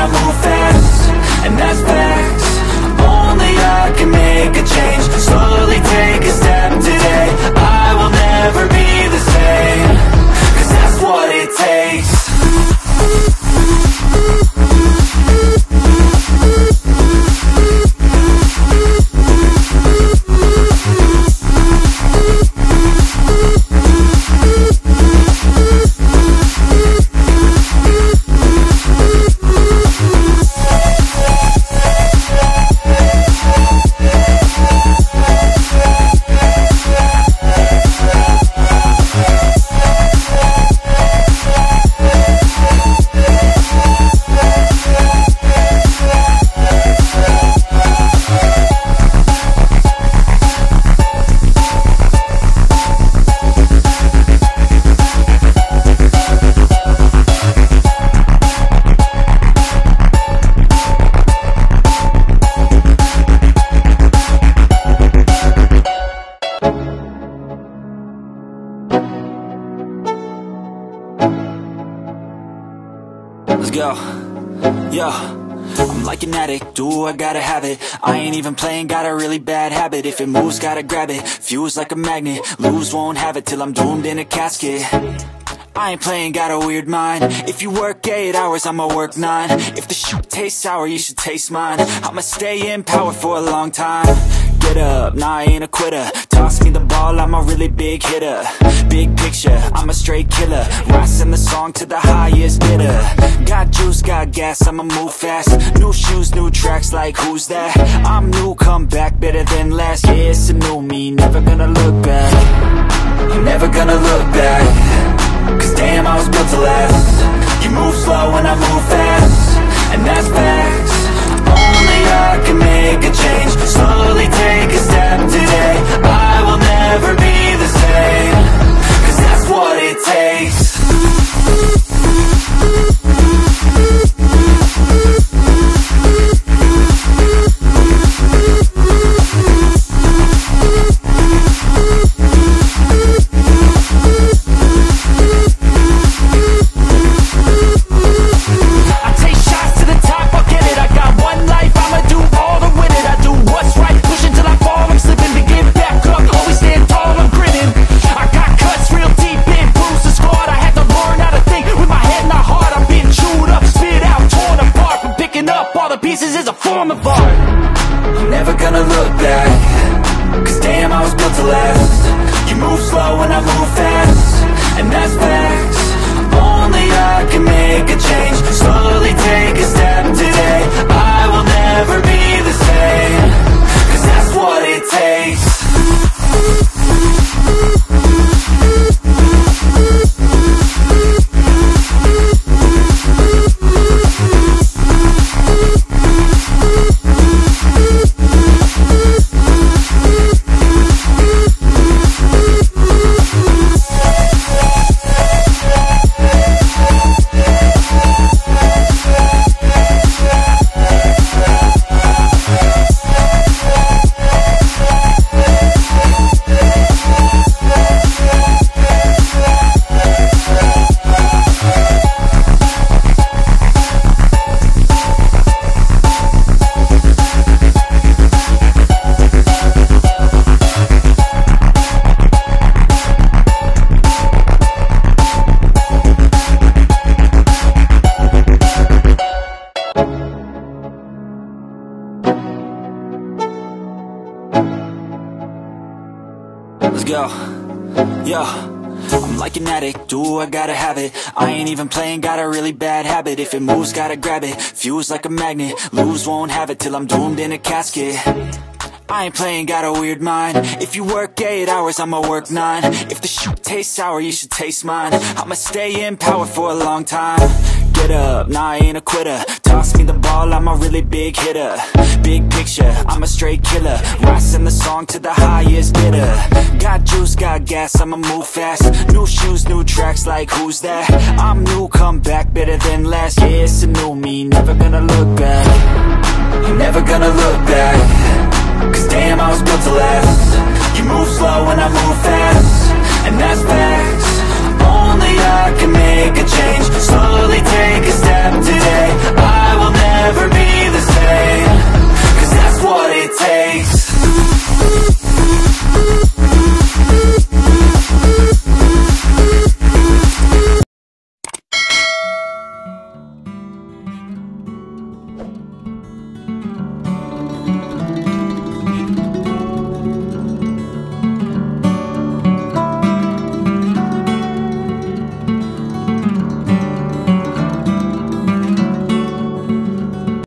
I move fast, and that's facts. Only I can make a change. Slowly take a step today. I will never be the same, 'cause that's what it takes. Let's go, yo. I'm like an addict, do I gotta have it. I ain't even playing, got a really bad habit. If it moves, gotta grab it, fuse like a magnet. Lose, won't have it till I'm doomed in a casket. I ain't playing, got a weird mind. If you work 8 hours, I'ma work 9. If the shoot tastes sour, you should taste mine. I'ma stay in power for a long time. Get up, nah, I ain't a quitter. Toss me the ball, I'm a really big hitter. Big picture, I'm a straight killer. Rising the song to the highest bidder. Got juice, got gas, I'ma move fast. New shoes, new tracks, like who's that? I'm new, come back, better than last. Yeah, it's a new me, never gonna look back. I'm never gonna look back, 'cause damn, I was built to last. You move slow and I move fast, and that's facts. Only I can make a change. Slowly take a step today. I will never be the same, 'cause that's what it takes. Pieces is a form of art. I'm never gonna look back, 'cause damn, I was built to last. You move slow and I move fast, and that's facts. Only I can make a change. Slowly take a step today. I will never be the same, 'cause that's what it takes. Let's go, yo. I'm like an addict, do I gotta have it. I ain't even playing, got a really bad habit. If it moves, gotta grab it, fuse like a magnet. Lose, won't have it till I'm doomed in a casket. I ain't playing, got a weird mind. If you work 8 hours, I'ma work 9. If the shoot tastes sour, you should taste mine. I'ma stay in power for a long time. Get up, nah, I ain't a quitter. Toss me the ball, I'm a really big hitter. Big picture, I'm a straight killer. Rising the song to the highest bidder. Got juice, got gas, I'ma move fast. New shoes, new tracks, like who's that? I'm new, come back, better than last. Yeah, it's a new me, never gonna look back. I'm never gonna look back, 'cause damn, I was built to last. You move slow and I move fast, and that's facts. Only I can make a change. Slowly take a step